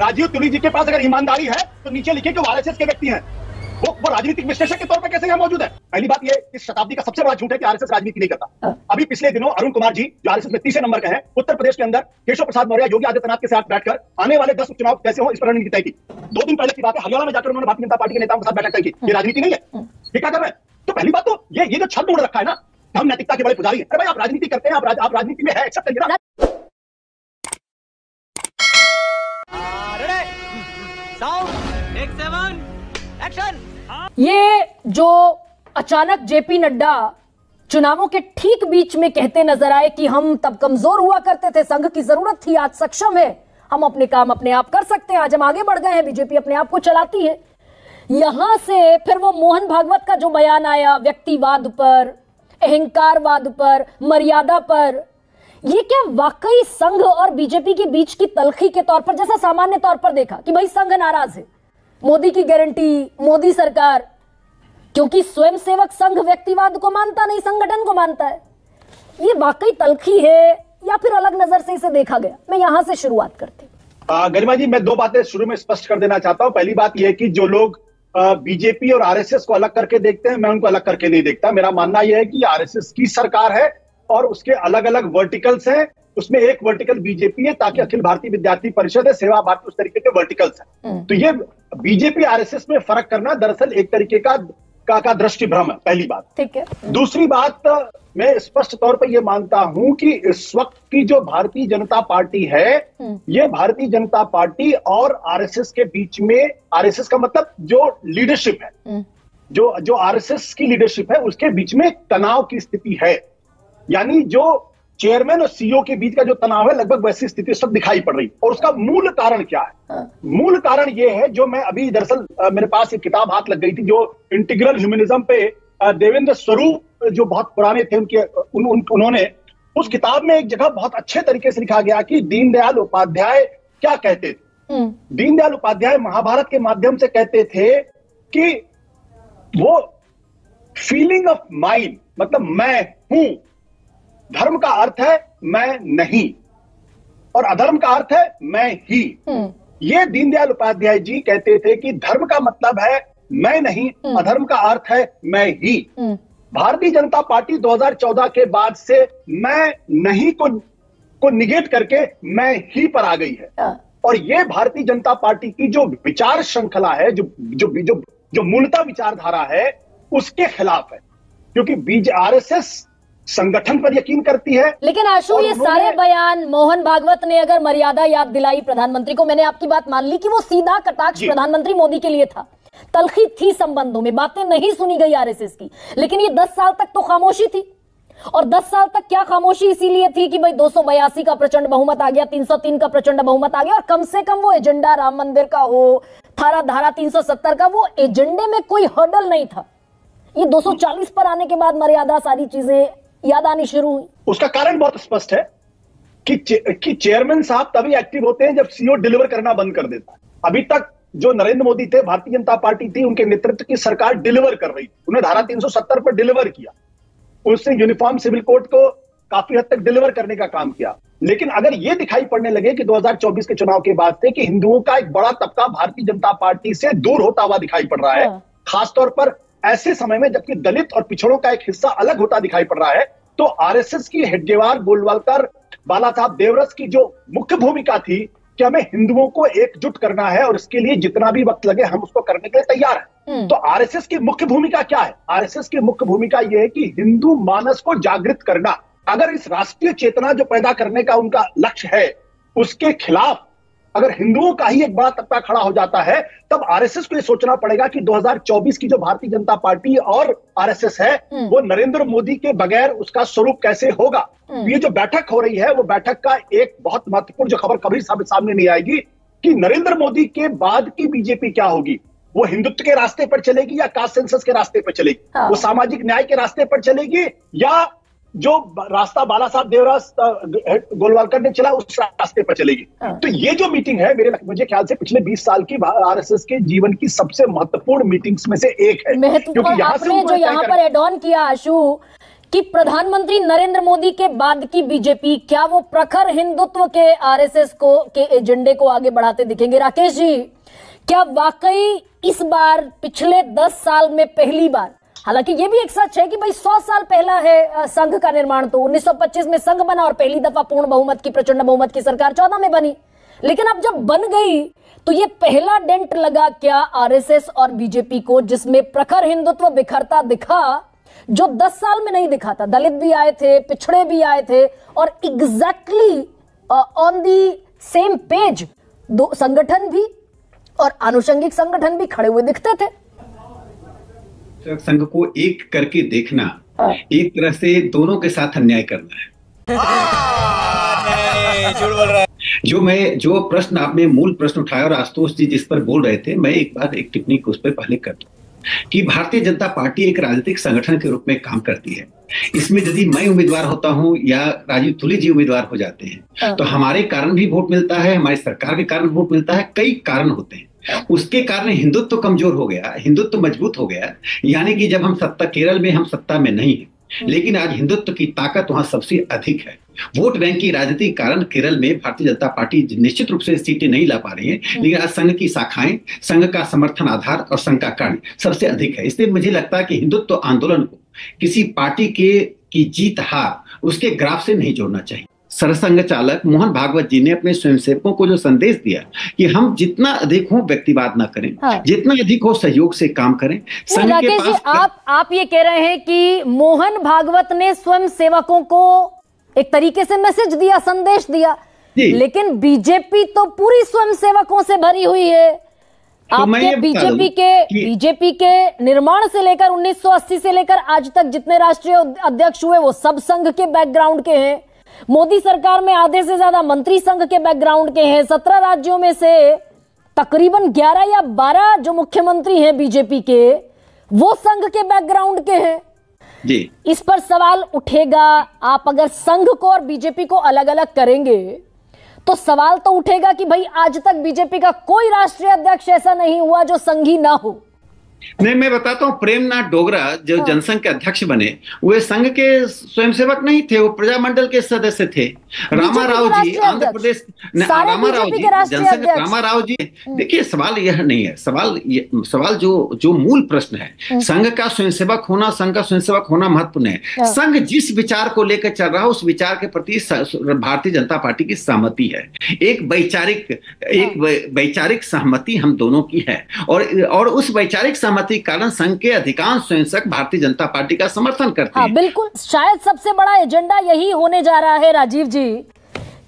राजीव तुली जी के पास अगर ईमानदारी है तो नीचे लिखे कि वो आरएसएस के व्यक्ति हैं। वो राजनीतिक विश्लेषक के तौर पर कैसे यहाँ मौजूद है? पहली बात ये, इस शताब्दी का सबसे बड़ा झूठ है कि आरएसएस राजनीति नहीं करता। अभी पिछले दिनों अरुण कुमार जी, जो आरएसएस में तीसरे नंबर के हैं, उत्तर प्रदेश के अंदर केशव प्रसाद मौर्य, योगी आदित्यनाथ के साथ बैठकर आने वाले 10 उपचुनाव कैसे हो इस पर रणनीति तय की। 2 दिन पहले की बात है, हरियाणा में जाकर उन्होंने भारतीय जनता पार्टी के नेताओं के साथ बैठक तय की। ये राजनीति नहीं है, ये क्या कर रहे हैं? तो पहली बात तो ये जो छल तोड़ रखा है ना, हम नैतिकता के बड़े पुजारी हैं। अरे भाई, आप राजनीति करते हैं, आप राजनीति में है, एक्सेप्ट करिए ना। ये जो अचानक जेपी नड्डा चुनावों के ठीक बीच में कहते नजर आए कि हम तब कमजोर हुआ करते थे, संघ की जरूरत थी, आज सक्षम है, हम अपने काम अपने आप कर सकते हैं, आज हम आगे बढ़ गए हैं, बीजेपी अपने आप को चलाती है। यहां से फिर वो मोहन भागवत का जो बयान आया व्यक्तिवाद पर, अहंकारवाद पर, मर्यादा पर, ये क्या वाकई संघ और बीजेपी के बीच की तलखी के तौर पर, जैसा सामान्य तौर पर देखा कि भाई संघ नाराज है, मोदी की गारंटी, मोदी सरकार, क्योंकि स्वयंसेवक संघ व्यक्तिवाद को मानता नहीं, संगठन को मानता है, ये वाकई तलखी है या फिर अलग नजर से इसे देखा गया? मैं यहां से शुरुआत करती हूं। गरिमा जी, मैं 2 बातें शुरू में स्पष्ट कर देना चाहता हूं। पहली बात यह है कि जो लोग बीजेपी और आरएसएस को अलग करके देखते हैं, मैं उनको अलग करके नहीं देखता। मेरा मानना यह है कि आरएसएस की सरकार है और उसके अलग अलग वर्टिकल्स हैं, उसमें एक वर्टिकल बीजेपी है, ताकि अखिल भारतीय विद्यार्थी परिषद है, सेवा भारती, उस तरीके के वर्टिकल्स हैं। तो ये बीजेपी आरएसएस में फर्क करना दरअसल एक तरीके का दृष्टि भ्रम है, पहली बात। ठीक है। दूसरी बात, मैं स्पष्ट तौर पर यह मानता हूं कि इस वक्त की जो भारतीय जनता पार्टी है, ये भारतीय जनता पार्टी और आरएसएस के बीच में, आरएसएस का मतलब जो लीडरशिप है, जो आरएसएस की लीडरशिप है, उसके बीच में तनाव की स्थिति है। यानी जो चेयरमैन और सीईओ के बीच का जो तनाव है, लगभग वैसी स्थिति सब दिखाई पड़ रही। और उसका मूल कारण क्या है? मूल कारण यह है, जो मैं अभी दरअसल मेरे पास एक किताब हाथ लग गई थी, जो इंटीग्रल ह्यूमनिज्म पे देवेंद्र स्वरूप, जो बहुत पुराने थे, उन्होंने उस किताब में एक जगह बहुत अच्छे तरीके से लिखा गया कि दीनदयाल उपाध्याय क्या कहते थे। दीनदयाल उपाध्याय महाभारत के माध्यम से कहते थे कि वो फीलिंग ऑफ माइंड, मतलब मैं हूं, धर्म का अर्थ है मैं नहीं, और अधर्म का अर्थ है मैं ही। ये दीनदयाल उपाध्याय जी कहते थे कि धर्म का मतलब है मैं नहीं, अधर्म का अर्थ है मैं ही। भारतीय जनता पार्टी 2014 के बाद से मैं नहीं को निगेट करके मैं ही पर आ गई है। और ये भारतीय जनता पार्टी की जो विचार श्रृंखला है, जो मूलतः विचारधारा है, उसके खिलाफ है, क्योंकि आरएसएस संगठन पर यकीन करती है। लेकिन आशु, ये सारे बयान मोहन भागवत ने अगर मर्यादा याद दिलाई प्रधानमंत्री को, मैंने आपकी बात मान ली कि वो सीधा कटाक्ष प्रधानमंत्री मोदी के लिए था, तलखी थी संबंधों में, बातें नहीं सुनी गई आरएसएस की। लेकिन ये 10 साल तक तो खामोशी थी, और 10 साल तक क्या खामोशी इसीलिए थी कि भाई 282 का प्रचंड बहुमत आ गया, 303 का प्रचंड बहुमत आ गया, और कम से कम वो एजेंडा राम मंदिर का हो, धारा 370 का, वो एजेंडे में कोई हर्डल नहीं था। ये 240 पर आने के बाद मर्यादा, सारी चीजें याद आनी शुरू हुई। उसका कारण बहुत स्पष्ट है कि चेयरमैन साहब तभी एक्टिव होते हैं जब सीईओ डिलीवर करना बंद कर देता है। अभी तक जो नरेंद्र मोदी थे, भारतीय जनता पार्टी थी, उनके नेतृत्व की सरकार डिलीवर कर रही थी, उन्हें धारा 370 पर डिलीवर किया, उसने यूनिफॉर्म सिविल कोड को काफी हद तक डिलीवर करने का काम किया। लेकिन अगर यह दिखाई पड़ने लगे कि 2024 के चुनाव के बाद से कि हिंदुओं का एक बड़ा तबका भारतीय जनता पार्टी से दूर होता हुआ दिखाई पड़ रहा है, खासतौर पर ऐसे समय में जबकि दलित और पिछड़ों का एक हिस्सा अलग होता दिखाई पड़ रहा है, तो आरएसएस की हेडगेवार, गोलवालकर, बाला साहब देवरस की जो मुख्य भूमिका थी कि हमें हिंदुओं को एकजुट करना है और इसके लिए जितना भी वक्त लगे हम उसको करने के लिए तैयार हैं। तो आरएसएस की मुख्य भूमिका क्या है? आरएसएस की मुख्य भूमिका यह है कि हिंदू मानस को जागृत करना। अगर इस राष्ट्रीय चेतना जो पैदा करने का उनका लक्ष्य है, उसके खिलाफ अगर हिंदुओं का ही एक बड़ा तबका खड़ा हो जाता है, तब आरएसएस को यह सोचना पड़ेगा कि 2024 की जो भारतीय जनता पार्टी और आरएसएस है, वो नरेंद्र मोदी के बगैर उसका स्वरूप कैसे होगा। ये जो बैठक हो रही है, वो बैठक का एक बहुत महत्वपूर्ण जो खबर कभी सामने नहीं आएगी कि नरेंद्र मोदी के बाद की बीजेपी क्या होगी। वो हिंदुत्व के रास्ते पर चलेगी या कास्ट सेंसस के रास्ते पर चलेगी? वो सामाजिक न्याय के रास्ते पर चलेगी या जो रास्ता बाला साहब देवरास गोलवालकर ने चला उस रास्ते पर चलेगी? तो ये जो मीटिंग है, मुझे ख्याल से पिछले 20 साल की आरएसएस के जीवन की सबसे महत्वपूर्ण मीटिंग्स में से एक है। क्योंकि आपने जो यहाँ पर एड ऑन किया आशु, कि प्रधानमंत्री नरेंद्र मोदी के बाद की बीजेपी क्या वो प्रखर हिंदुत्व के आरएसएस के एजेंडे को आगे बढ़ाते दिखेंगे? राकेश जी, क्या वाकई इस बार पिछले 10 साल में पहली बार, हालांकि ये भी एक सच है कि भाई 100 साल पहला है संघ का निर्माण, तो 1925 में संघ बना और पहली दफा पूर्ण बहुमत की, प्रचंड बहुमत की सरकार 14 में बनी, लेकिन अब जब बन गई तो ये पहला डेंट लगा क्या आरएसएस और बीजेपी को, जिसमें प्रखर हिंदुत्व बिखरता दिखा जो 10 साल में नहीं दिखा था। दलित भी आए थे, पिछड़े भी आए थे और exactly on the same page दो संगठन भी और आनुषंगिक संगठन भी खड़े हुए दिखते थे। संघ को एक करके देखना एक तरह से दोनों के साथ अन्याय करना है। जो प्रश्न आपने मूल प्रश्न उठाया और आशुतोष जी जिस पर बोल रहे थे, मैं एक बार एक टिप्पणी उस पर पहले कर दूं कि भारतीय जनता पार्टी एक राजनीतिक संगठन के रूप में काम करती है। इसमें यदि मैं उम्मीदवार होता हूं या राजीव तुली जी उम्मीदवार हो जाते हैं तो हमारे कारण भी वोट मिलता है, हमारी सरकार के कारण वोट मिलता है, कई कारण होते हैं। उसके कारण हिंदुत्व कमजोर हो गया, हिंदुत्व मजबूत हो गया। यानी कि जब हम सत्ता, केरल में हम सत्ता में नहीं है, लेकिन आज हिंदुत्व की ताकत वहां सबसे अधिक है। वोट बैंक की राजनीति के कारण केरल में भारतीय जनता पार्टी निश्चित रूप से सीटें नहीं ला पा रही है, लेकिन आज संघ की शाखाएं, संघ का समर्थन आधार और संघ का कारण सबसे अधिक है। इसलिए मुझे लगता है कि हिंदुत्व आंदोलन को किसी पार्टी की जीत हार उसके ग्राफ से नहीं जोड़ना चाहिए। सरसंघ चालक मोहन भागवत जी ने अपने स्वयंसेवकों को जो संदेश दिया कि हम जितना अधिक हो व्यक्तिवाद ना करें, जितना अधिक हो सहयोग से काम करें। संघ के पास आप ये कह रहे हैं कि मोहन भागवत ने स्वयंसेवकों को एक तरीके से मैसेज दिया, संदेश दिया, लेकिन बीजेपी तो पूरी स्वयंसेवकों से भरी हुई है। आपके बीजेपी के निर्माण से लेकर 1980 से लेकर आज तक जितने राष्ट्रीय अध्यक्ष हुए वो सब संघ के बैकग्राउंड के हैं। मोदी सरकार में आधे से ज्यादा मंत्री संघ के बैकग्राउंड के हैं। 17 राज्यों में से तकरीबन 11 या 12 जो मुख्यमंत्री हैं बीजेपी के, वो संघ के बैकग्राउंड के हैं जी। इस पर सवाल उठेगा, आप अगर संघ को और बीजेपी को अलग अलग करेंगे तो सवाल तो उठेगा कि भाई आज तक बीजेपी का कोई राष्ट्रीय अध्यक्ष ऐसा नहीं हुआ जो संघी ना हो। नहीं, मैं बताता हूँ, प्रेमनाथ डोगरा जो जनसंघ के अध्यक्ष बने वे संघ के स्वयंसेवक नहीं थे, वो प्रजामंडल के सदस्य थे। रामाराव जी आंध्र प्रदेश, रामाराव जी जनसंघ, रामाराव जी। देखिए सवाल यह नहीं है, सवाल जो मूल प्रश्न है, संघ का स्वयंसेवक होना, संघ का स्वयंसेवक होना महत्वपूर्ण है। संघ जिस विचार को लेकर चल रहा है उस विचार के प्रति भारतीय जनता पार्टी की सहमति है। एक वैचारिक सहमति हम दोनों की है और उस वैचारिक सहमति के कारण संघ के अधिकांश स्वयंसेवक भारतीय जनता पार्टी का समर्थन करते हैं। बिल्कुल, शायद सबसे बड़ा एजेंडा यही होने जा रहा है राजीव जी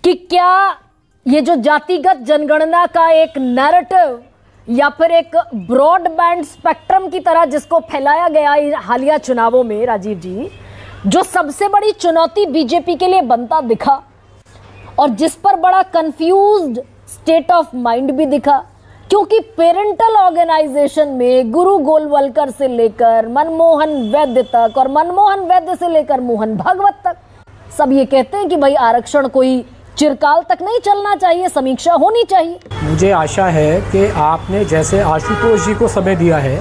कि क्या ये जो जातिगत जनगणना का एक नैरेटिव या फिर एक ब्रॉडबैंड स्पेक्ट्रम की तरह जिसको फैलाया गया हालिया चुनावों में, राजीव जी, जो सबसे बड़ी चुनौती बीजेपी के लिए बनता दिखा और जिस पर बड़ा कंफ्यूज्ड स्टेट ऑफ माइंड भी दिखा, क्योंकि पेरेंटल ऑर्गेनाइजेशन में गुरु गोलवलकर से लेकर मनमोहन वैद्य तक और मनमोहन वैद्य से लेकर मोहन भागवत तक सब ये कहते हैं कि भाई आरक्षण कोई चिरकाल तक नहीं चलना चाहिए, समीक्षा होनी चाहिए। मुझे आशा है कि आपने जैसे आशुतोष जी को समय दिया है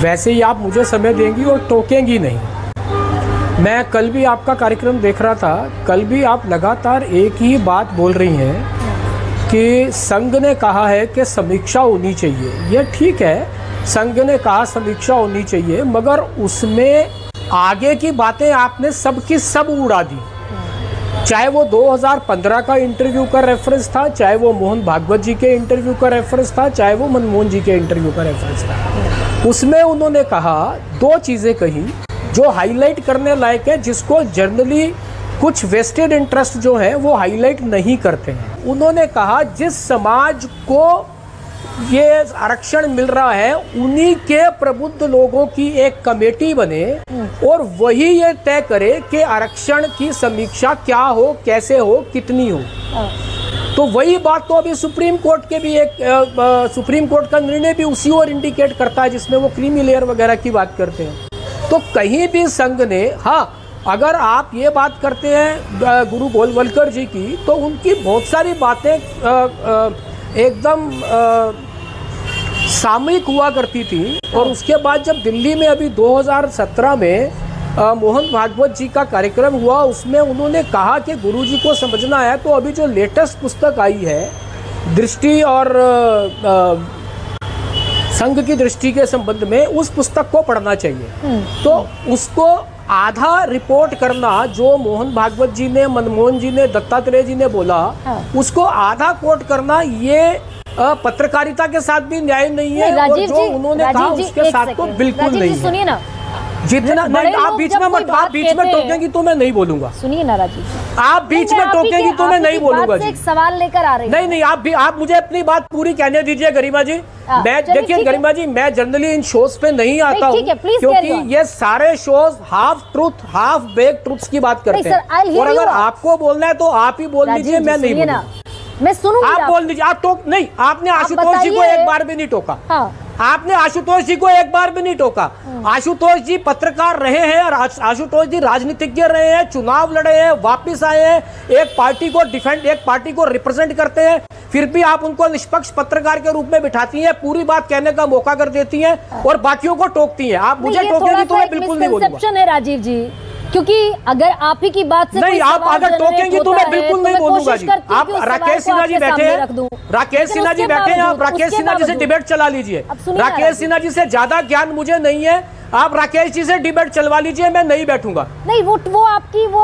वैसे ही आप मुझे समय देंगी और टोकेंगी नहीं। मैं कल भी आपका कार्यक्रम देख रहा था, कल भी आप लगातार एक ही बात बोल रही हैं कि संघ ने कहा है कि समीक्षा होनी चाहिए। ये ठीक है, संघ ने कहा समीक्षा होनी चाहिए, मगर उसमें आगे की बातें आपने सब की सब उड़ा दी। चाहे वो 2015 का इंटरव्यू का रेफरेंस था, चाहे वो मोहन भागवत जी के इंटरव्यू का रेफरेंस था, चाहे वो मनमोहन जी के इंटरव्यू का रेफरेंस था। उसमें उन्होंने कहा, 2 चीज़ें कही जो हाईलाइट करने लायक है, जिसको जनरली कुछ वेस्टेड इंटरेस्ट जो है वो हाईलाइट नहीं करते हैं। उन्होंने कहा जिस समाज को ये आरक्षण मिल रहा है उन्हीं के प्रबुद्ध लोगों की एक कमेटी बने और वही ये तय करे कि आरक्षण की समीक्षा क्या हो, कैसे हो, कितनी हो। तो वही बात तो अभी सुप्रीम कोर्ट के भी सुप्रीम कोर्ट का निर्णय भी उसी ओर इंडिकेट करता है, जिसमें वो क्रीमी लेयर वगैरह की बात करते हैं। तो कहीं भी संघ ने, हाँ अगर आप ये बात करते हैं गुरु गोलवलकर जी की, तो उनकी बहुत सारी बातें एकदम सामयिक हुआ करती थी। और उसके बाद जब दिल्ली में अभी 2017 में मोहन भागवत जी का कार्यक्रम हुआ, उसमें उन्होंने कहा कि गुरुजी को समझना है तो अभी जो लेटेस्ट पुस्तक आई है दृष्टि और संघ की दृष्टि के संबंध में, उस पुस्तक को पढ़ना चाहिए। तो उसको आधा रिपोर्ट करना जो मोहन भागवत जी ने, मनमोहन जी ने, दत्तात्रेय जी ने बोला, उसको आधा कोट करना ये पत्रकारिता के साथ भी न्याय नहीं है। और जो उन्होंने कहा उसके साथ तो बिल्कुल नहीं है। सुनिए ना, जितना नहीं, आप बीच में मत, आप बीच में टोकेंगी तो मैं नहीं बोलूंगा। सुनिए ना राजीव, आप बीच में टोकेंगी तो मैं नहीं बोलूंगा जी। एक सवाल लेकर आ रही नहीं, आप मुझे अपनी बात पूरी कहने दीजिए गरिमा जी। मैं देखिए गरिमा जी, मैं जनरली इन शोज पे नहीं आता हूँ क्योंकि ये सारे shows half truth half bake truths की बात करते हैं। और अगर आपको बोलना है तो आप ही बोल लीजिए, मैं नहीं बोलूंगा। मैं सुनूंगी, आप बोल दीजिए। आप टोक नहीं, आपने आशुतोष जी को एक बार भी नहीं टोका। आपने आशुतोष जी को एक बार भी नहीं टोका। आशुतोष जी पत्रकार रहे हैं, आशुतोष जी राजनीतिज्ञ रहे हैं, चुनाव लड़े हैं, वापस आए हैं, एक पार्टी को डिफेंड, एक पार्टी को रिप्रेजेंट करते हैं, फिर भी आप उनको निष्पक्ष पत्रकार के रूप में बिठाती हैं, पूरी बात कहने का मौका कर देती हैं और बाकियों को टोकती हैं। आप मुझे टोकेंगी तो मैं बिल्कुल नहीं बोलूंगा। है राजीव जी, क्योंकि अगर आप ही की बात से नहीं, आप अगर टोकेंगे तो मैं बिल्कुल नहीं बोलूंगा जी। आप राकेश सिन्हा जी बैठे हैं, राकेश सिन्हा जी बैठे हैं, आप राकेश सिन्हा जी से डिबेट चला लीजिए। राकेश सिन्हा जी से ज्यादा ज्ञान मुझे नहीं है, आप राकेश जी से डिबेट चलवा लीजिए, मैं नहीं बैठूंगा। नहीं, वो आपकी, वो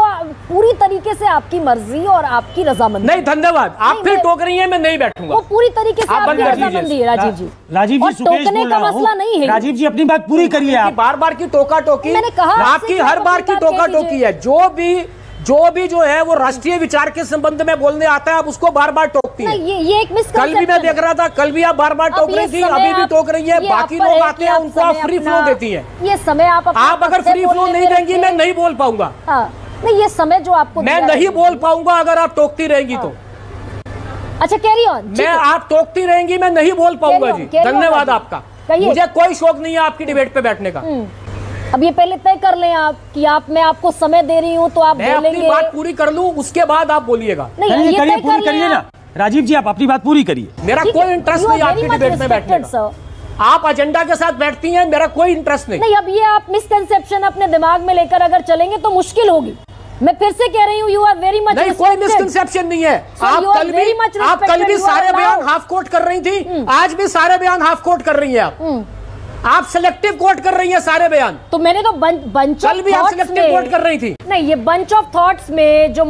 पूरी तरीके से आपकी मर्जी और आपकी रजामंदी। नहीं, धन्यवाद। आप फिर टोक रही हैं, मैं नहीं बैठूंगा। वो पूरी तरीके से आपकी रजामंदी है राजीव जी। राजीव जी, टोकने का मसला नहीं है। राजीव जी, अपनी बात पूरी करिए। आप बार बार की टोका टोकी, मैंने कहा आपकी हर बार की टोका टोकी है। जो भी जो है वो राष्ट्रीय विचार के संबंध में बोलने आता है, आप उसको बार बार टोकती हैं। ये एक कल भी मैं देख रहा था, कल भी आप बार बार टोक रही थी, अभी भी टोक रही है। बाकी लोग आते हैं, उनको आप फ्री फ्लो देती हैं। ये समय आप अगर फ्री फ्लो नहीं देंगी, मैं नहीं बोल पाऊंगा। नहीं, ये समय जो आपको मैं नहीं बोल पाऊंगा अगर आप टोकती रहेंगी तो। अच्छा, कैरी ऑन। मैं, आप टोकती रहेंगी, मैं नहीं बोल पाऊंगा जी। धन्यवाद आपका। मुझे कोई शौक नहीं है आपकी डिबेट पे बैठने का। अब ये पहले तय कर लें आप कि मैं आपको समय दे रही हूँ तो आप बोलेंगे। मैं अपनी बात पूरी कर लूँ, उसके बाद आप बोलिएगा। नहीं, ये पूरी करिए ना राजीव जी, आप अपनी बात पूरी करिए। मेरा कोई इंटरेस्ट नहीं आपकी डिबेट में बैठने का। आप एजेंडा के साथ बैठती हैं, मेरा कोई इंटरेस्ट नहीं। नहीं, अब ये आप मिसकंसेप्शन अपने दिमाग में लेकर अगर चलेंगे तो मुश्किल होगी। मैं फिर से कह रही हूँ, यू आर वेरी मच। नहीं, कोई मिसकंसेप्शन नहीं है। आप कल भी सारे बयान हाफ कोट कर रही थी, आज भी सारे बयान हाफ कोट कर रही है। आप सिलेक्टिव कोट कर रही हैं सारे बयान। तो मैंने तो बंच कल भी आप सिलेक्टिव कोट कर रही थी। नहीं, ये बंच ऑफ थॉट्स में जो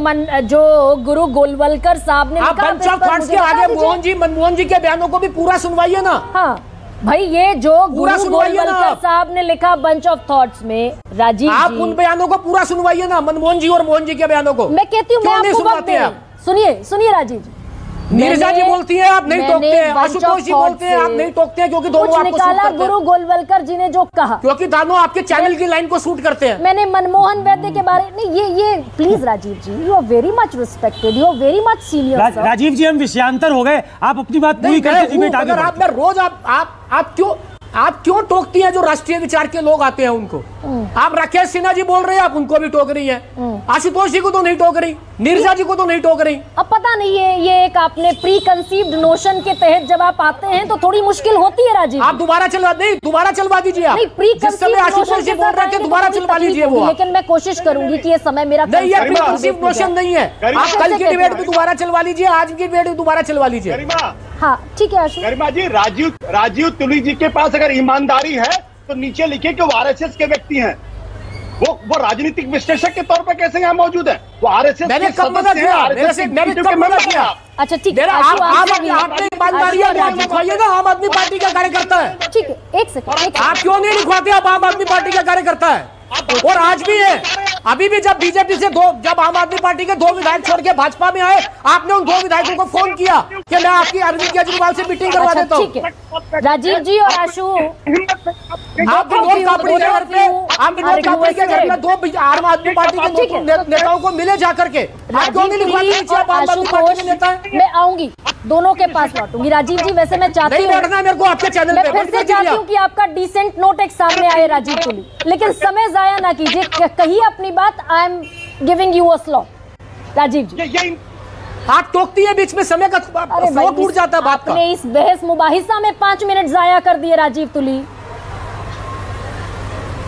गुरु गोलवलकर साहब ने लिखा, बंच ऑफ थॉट्स के आगे मोहन जी, मनमोहन जी के बयानों को भी पूरा सुनवाइए ना। हाँ भाई, ये जो गुरु गोलवलकर साहब ने लिखा बंच ऑफ थॉट्स में, राजीव आप उन बयानों को पूरा सुनवाइए ना, मनमोहन जी और मोहन जी के बयानों को। मैं कहती हूँ, मैं आपको वक्त दे रही हूं। सुनिए राजीव जी, नीरजा जी बोलती हैं, आप नहीं टोकते हैं। आशुतोष जी बोलते हैं, आप नहीं टोकते हैं क्योंकि दोनों आपको सूट करते हैं। गुरु गोलवलकर जी ने जो कहा, क्योंकि दोनों आपके चैनल की लाइन को सूट करते हैं। मैंने मनमोहन वैद्य के बारे में ये please Rajiv ji, you are very much respected, you are very much senior. Rajiv ji, हम विषयांतर हो गए, आप अपनी बात पूरी करके आप क्यों टोकती हैं जो राष्ट्रीय विचार के लोग आते हैं उनको? आप राकेश सिन्हा जी बोल रहे हैं, आप उनको भी टोक रही हैं। आशुतोष जी को तो नहीं टोक रही, नीरजा जी को तो नहीं टोक रही। अब पता नहीं है, ये एक आपने प्री कंसीव्ड नोशन के तहत जब आप आते हैं तो थोड़ी मुश्किल होती है राजीव। आप दोबारा चलवा दीजिए। आप जिस समय आशुतोष जी बोल रहे थे, दोबारा चलवा लीजिए वो। लेकिन मैं कोशिश करूंगी कि ये समय मेरा नहीं, ये प्री कंसीव्ड नोशन नहीं है। आप कल की डिबेट भी दोबारा चलवा लीजिए, आज की डिबेट भी दोबारा चलवा लीजिए। हाँ ठीक है आशु। गरिमा जी, राजीव तुली जी के पास अगर ईमानदारी है तो नीचे लिखे कि वो आरएसएस के व्यक्ति हैं। वो राजनीतिक विश्लेषक के तौर पर कैसे यहाँ मौजूद है? वो आरएसएस मैंने कब मदद किया? अच्छा ठीक है, आपने ईमानदारी दिखाइए ना। आम आदमी पार्टी का कार्यकर्ता है। ठीक है, एक सेकंड। आप क्यों नहीं लिखवाते? आप आम आदमी पार्टी का कार्यकर्ता है और आज भी है। अभी भी जब बीजेपी से जब आम आदमी पार्टी के 2 विधायक छोड़ के भाजपा में आए, आपने उन 2 विधायकों को फोन किया कि मैं आपकी अरविंद केजरीवाल से मीटिंग करवा देता हूँ। राजीव जी और आशु, आप विनोद कापड़ी के घर पे, में 2 आम आदमी पार्टी के नेताओं को मिले जाकर के। आप क्यों नहीं लिखवाते? आप आम आदमी पार्टी के नेता है। मैं आऊंगी, दोनों के पास लौटूंगी। राजीव जी, वैसे मैं चाहती हूँ, बैठना मेरे को आपके चैनल पे। मैं फिर से चाहती हूँ कि आपका डिसेंट नोट एक सामने आए राजीव तुली, लेकिन समय जाया ना कीजिए, कहिए अपनी बात। I am giving you a slot. Rajiv ji, आप टोकती है बीच में, समय का फ्लो टूट जाता है बात का। आपने इस बहस मुबाहिसा में 5 मिनट जाया कर दिए राजीव तुली।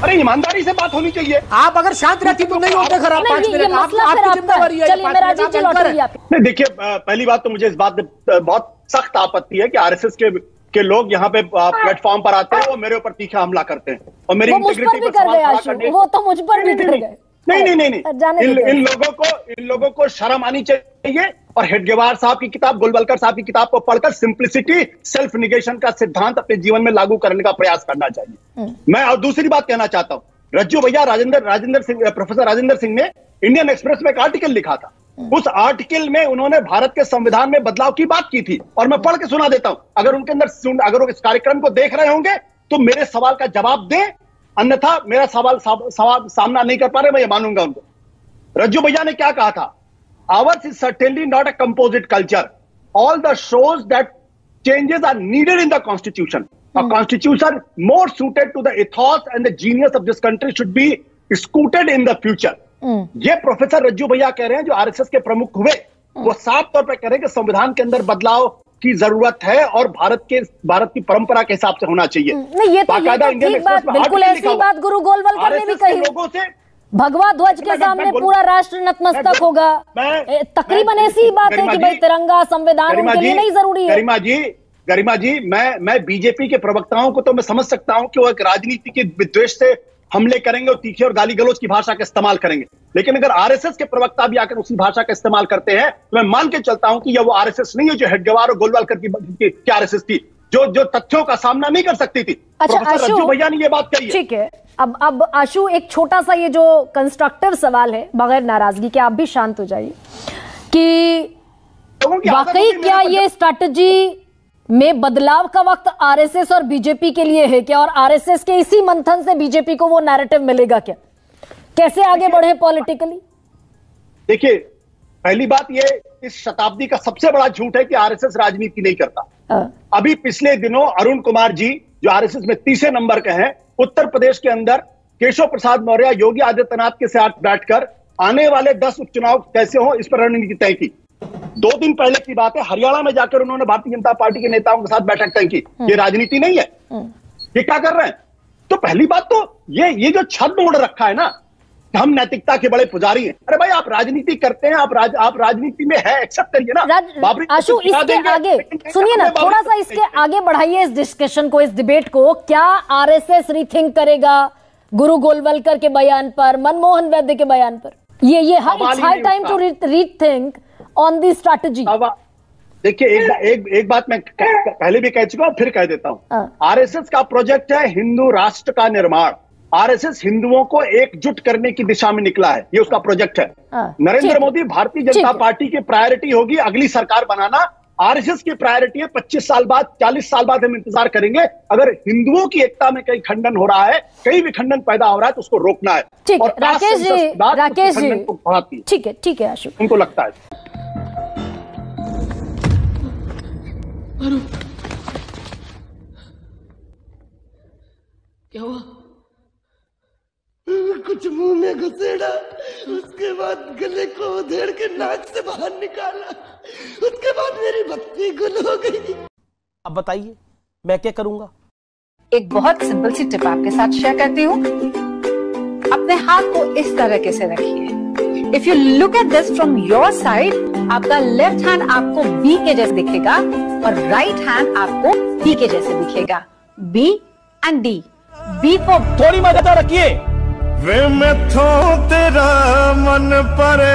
अरे ईमानदारी से बात होनी चाहिए। आप अगर शांत रहती तो नहीं होते खराब। 5 मिनट आपकी जिम्मेवारी है। नहीं देखिए, पहली बात तो मुझे इस बात में बहुत सख्त आपत्ति है कि आरएसएस के लोग यहाँ पे प्लेटफॉर्म पर आते हैं और मेरे ऊपर तीखा हमला करते हैं और मेरी इंटीग्रिटी पर सवाल खड़ा करने। वो तो मुझ पर भी कर गए। नहीं, इन लोगों को शर्म आनी चाहिए और हेडगेवार साहब की किताब, गोलवलकर साहब की किताब को पढ़कर सिंप्लिसिटी, सेल्फ निगेशन का सिद्धांत अपने जीवन में लागू करने का प्रयास करना चाहिए। मैं और दूसरी बात कहना चाहता हूं, रज्जू भैया राजेंद्र सिंह, प्रोफेसर राजेंद्र सिंह ने इंडियन एक्सप्रेस में एक आर्टिकल लिखा था। उस आर्टिकल में उन्होंने भारत के संविधान में बदलाव की बात की थी और मैं पढ़ के सुना देता हूं। अगर वो इस कार्यक्रम को देख रहे होंगे तो मेरे सवाल का जवाब दें, अन्यथा मेरा सवाल सामना नहीं कर पा रहे, मैं ये मानूंगा उनको। रज्जू भैया ने क्या कहा था? Ours is certainly not a composite culture. All the shows that changes are needed in the constitution. A constitution more suited to the ethos and the genius of this country should be scooted in the future. ये professor रज्जू भैया कह रहे हैं जो RSS के प्रमुख हुए, वो साफ तौर पे कह रहे हैं कि संविधान के अंदर बदलाव की जरूरत है और भारत की परंपरा के हिसाब से होना चाहिए। नहीं, ये तो ठीक बात, बिल्कुल ऐसी बात गुरु गोलवलकर ने भी कही। लोगों से भगवा ध्वज के सामने पूरा राष्ट्र नतमस्तक होगा, तकरीबन ऐसी बात है कि भाई तिरंगा संविधान उनके लिए नहीं जरूरी है। गरिमा जी, मैं बीजेपी के प्रवक्ताओं को तो मैं समझ सकता हूं कि वो एक राजनीति के विद्वेष से हमले करेंगे और तीखी और गाली गलौज की भाषा का इस्तेमाल करेंगे, लेकिन अगर आरएसएस के प्रवक्ता भी आकर उसी भाषा का इस्तेमाल करते हैं तो मैं मान के चलता हूं कि यह वो आरएसएस नहीं है जो हेडगेवार और गोलवलकर की आरएसएस थी, जो तथ्यों का सामना नहीं कर सकती थी। प्रोफेसर रज्जू भैया ने ये बात कही है। ठीक है, अब आशु एक छोटा सा ये जो कंस्ट्रक्टिव सवाल है, बगैर नाराजगी के, आप भी शांत हो जाइए, कि वाकई क्या ये स्ट्रैटेजी में बदलाव का वक्त आरएसएस और बीजेपी के लिए है क्या, और आरएसएस के इसी मंथन से बीजेपी को वो नैरेटिव मिलेगा क्या? कैसे आगे बढ़े पॉलिटिकली? देखिए, पहली बात ये इस शताब्दी का सबसे बड़ा झूठ है कि आरएसएस राजनीति नहीं करता। अभी पिछले दिनों अरुण कुमार जी जो आरएसएस में 30 नंबर के हैं, उत्तर प्रदेश के अंदर केशव प्रसाद मौर्य, योगी आदित्यनाथ के साथ बैठकर आने वाले 10 उपचुनाव कैसे हो इस पर रणनीति तय की। 2 दिन पहले की बात है, हरियाणा में जाकर उन्होंने भारतीय जनता पार्टी के नेताओं के साथ बैठक तय की। ये राजनीति नहीं है। ये क्या कर रहे हैं? तो पहली बात तो ये जो छद मोड़ रखा है ना, हम नैतिकता के बड़े पुजारी हैं। अरे भाई, आप राजनीति करते हैं, आप राजनीति में है, एक्सेप्ट करिए ना। आशु, इसके आगे सुनिए ना, थोड़ा सा इसके आगे बढ़ाइए इस डिस्कशन को, इस डिबेट को। क्या आरएसएस रीथिंक करेगा गुरु गोलवलकर के बयान पर, मनमोहन वैद्य के बयान पर? ये high time to rethink on the strategy. देखिए, एक बात मैं पहले भी कह चुका हूं, फिर कह देता हूं। आरएसएस का प्रोजेक्ट है हिंदू राष्ट्र का निर्माण। आरएसएस हिंदुओं को एकजुट करने की दिशा में निकला है, ये उसका प्रोजेक्ट है। नरेंद्र मोदी, भारतीय जनता पार्टी की प्रायोरिटी होगी अगली सरकार बनाना। आरएसएस की प्रायोरिटी है 25 साल बाद, 40 साल बाद हम इंतजार करेंगे। अगर हिंदुओं की एकता में कहीं खंडन हो रहा है, कहीं भी खंडन पैदा हो रहा है, तो उसको रोकना है। ठीक है राकेश जी, ठीक है आशु, उनको लगता है। क्या हुआ? कुछ मुंह में घुसेड़ा, उसके बाद गले को उधेड़ के नाक से बाहर निकाला, उसके बाद मेरी बत्ती गुल हो गई। अब बताइए मैं क्या करूंगा? एक बहुत सिंपल सी टिप आपके साथ शेयर करती हूँ। अपने हाथ को इस तरीके से रखिए। If you look at this from your side, आपका लेफ्ट हैंड आपको बी के जैसे दिखेगा और राइट हैंड आपको डी के जैसे दिखेगा। B and D. बी फॉर थोड़ी मदद रखिए। वे मैं थो तेरा मन परे